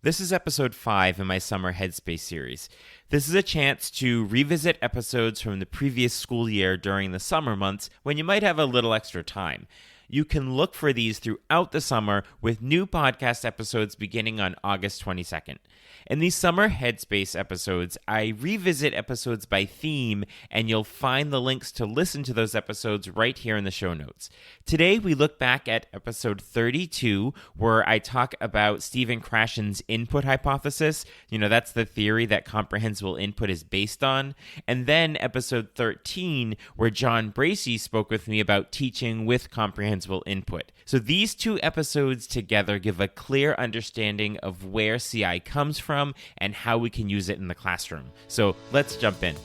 This is episode 5 in my Summer Headspace series. This is a chance to revisit episodes from the previous school year during the summer months when you might have a little extra time. You can look for these throughout the summer with new podcast episodes beginning on August 22nd. In these Summer Headspace episodes, I revisit episodes by theme, and you'll find the links to listen to those episodes right here in the show notes. Today, we look back at episode 32, where I talk about Stephen Krashen's input hypothesis. That's the theory that comprehensible input is based on. And then episode 13, where John Bracey spoke with me about teaching with comprehensible input. So these two episodes together give a clear understanding of where CI comes from and how we can use it in the classroom. So let's jump in.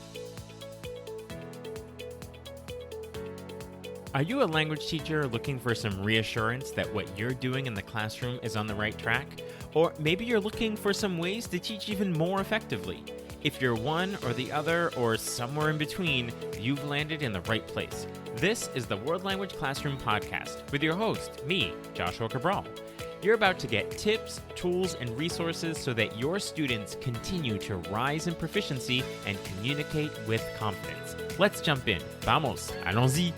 Are you a language teacher looking for some reassurance that what you're doing in the classroom is on the right track? Or maybe you're looking for some ways to teach even more effectively. If you're one or the other or somewhere in between, you've landed in the right place. This is the World Language Classroom Podcast with your host, me, Joshua Cabral. You're about to get tips, tools, and resources so that your students continue to rise in proficiency and communicate with confidence. Let's jump in. Vamos, allons-y.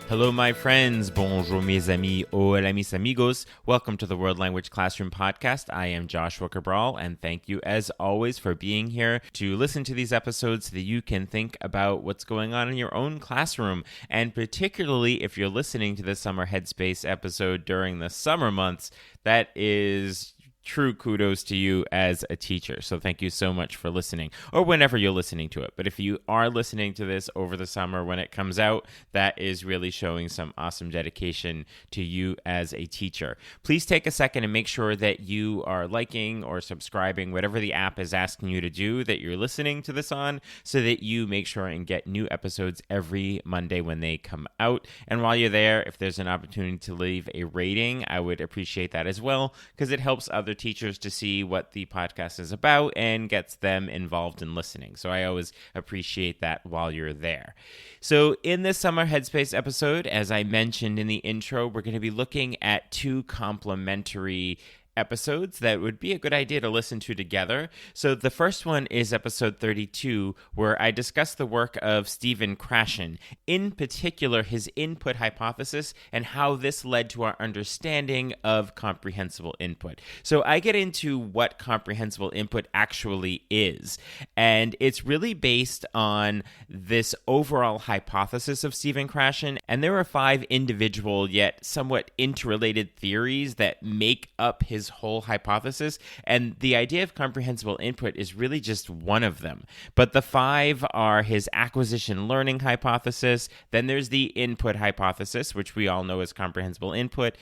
Hello, my friends. Bonjour, mes amis. Hola, mis amigos. Welcome to the World Language Classroom Podcast. I am Joshua Cabral, and thank you, as always, for being here to listen to these episodes so that you can think about what's going on in your own classroom. And particularly if you're listening to the Summer Headspace episode during the summer months, that is true kudos to you as a teacher. So thank you so much for listening, or whenever you're listening to it. But if you are listening to this over the summer when it comes out, that is really showing some awesome dedication to you as a teacher. Please take a second and make sure that you are liking or subscribing, whatever the app is asking you to do that you're listening to this on, so that you make sure and get new episodes every Monday when they come out. And while you're there, if there's an opportunity to leave a rating, I would appreciate that as well, because it helps other teachers to see what the podcast is about and gets them involved in listening. So I always appreciate that while you're there. So in this Summer Headspace episode, as I mentioned in the intro, we're going to be looking at two complementary episodes that would be a good idea to listen to together. So the first one is episode 32, where I discuss the work of Stephen Krashen, in particular his input hypothesis and how this led to our understanding of comprehensible input. So I get into what comprehensible input actually is, and it's really based on this overall hypothesis of Stephen Krashen, and there are 5 individual yet somewhat interrelated theories that make up his whole hypothesis, and the idea of comprehensible input is really just one of them. But the 5 are his acquisition learning hypothesis, then there's the input hypothesis, which we all know as comprehensible input.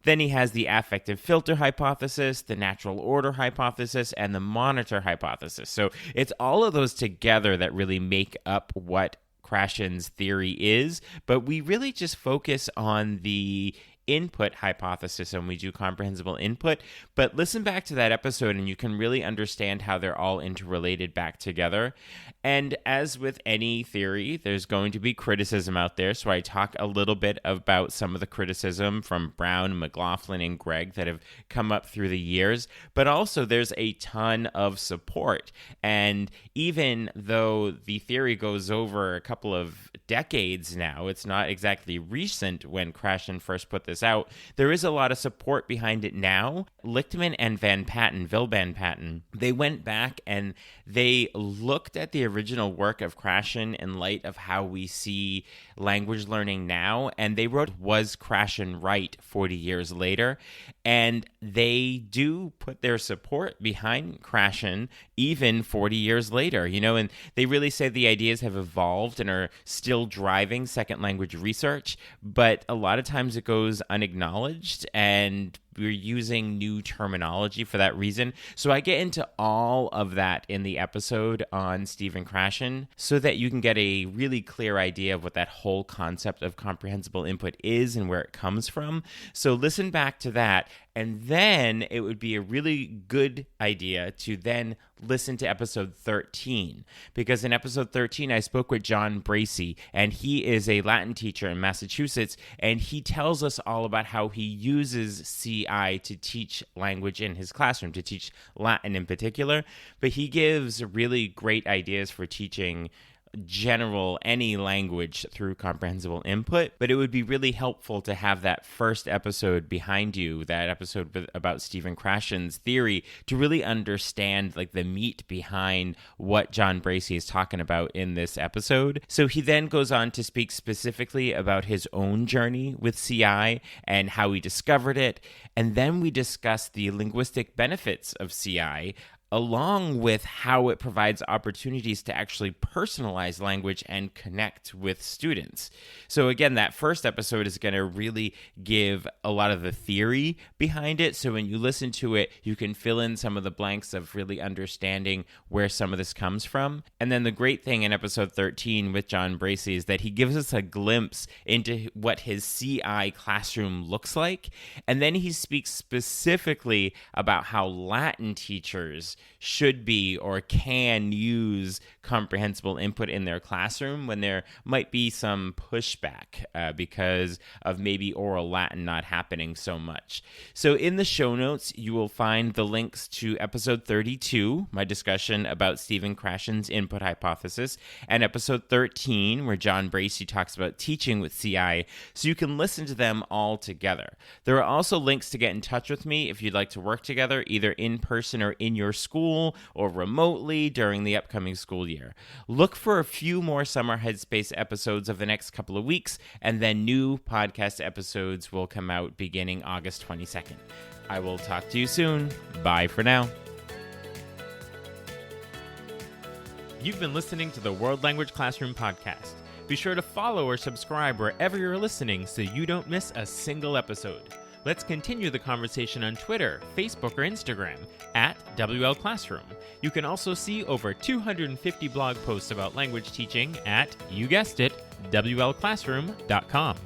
Then he has the affective filter hypothesis, the natural order hypothesis, and the monitor hypothesis. So it's all of those together that really make up what Krashen's theory is, but we really just focus on the input hypothesis and we do comprehensible input. But listen back to that episode and you can really understand how they're all interrelated back together. And as with any theory, there's going to be criticism out there. So I talk a little bit about some of the criticism from Brown, McLaughlin, and Gregg that have come up through the years. But also there's a ton of support. And even though the theory goes over a couple of decades now, it's not exactly recent when Krashen first put this out, there is a lot of support behind it now. Lichtman and Van Patten, they went back and they looked at the original work of Krashen in light of how we see language learning now, and they wrote, "Was Krashen right 40 years later?" And they do put their support behind Krashen even 40 years later, and they really say the ideas have evolved and are still driving second language research, but a lot of times it goes unacknowledged and we're using new terminology for that reason. So I get into all of that in the episode on Stephen Krashen so that you can get a really clear idea of what that whole concept of comprehensible input is and where it comes from. So listen back to that, and then it would be a really good idea to then listen to episode 13, because in episode 13 I spoke with John Bracey, and he is a Latin teacher in Massachusetts, and he tells us all about how he uses CI CI to teach language in his classroom, to teach Latin in particular, but he gives really great ideas for teaching any language through comprehensible input. But it would be really helpful to have that first episode behind you, that episode about Stephen Krashen's theory, to really understand like the meat behind what John Bracey is talking about in this episode. So he then goes on to speak specifically about his own journey with CI and how he discovered it. And then we discuss the linguistic benefits of CI, along with how it provides opportunities to actually personalize language and connect with students. So again, that first episode is going to really give a lot of the theory behind it. So when you listen to it, you can fill in some of the blanks of really understanding where some of this comes from. And then the great thing in episode 13 with John Bracey is that he gives us a glimpse into what his CI classroom looks like. And then he speaks specifically about how Latin teachers should be or can use comprehensible input in their classroom when there might be some pushback because of maybe oral Latin not happening so much. So in the show notes, you will find the links to episode 32, my discussion about Stephen Krashen's input hypothesis, and episode 13, where John Bracey talks about teaching with CI, so you can listen to them all together. There are also links to get in touch with me if you'd like to work together, either in person or in your school or remotely during the upcoming school year. Look for a few more Summer Headspace episodes of the next couple of weeks, and then new podcast episodes will come out beginning August 22nd. I will talk to you soon. Bye for now. You've been listening to the World Language Classroom podcast. Be sure to follow or subscribe wherever you're listening so you don't miss a single episode. Let's continue the conversation on Twitter, Facebook, or Instagram at WL Classroom. You can also see over 250 blog posts about language teaching at, you guessed it, WLClassroom.com.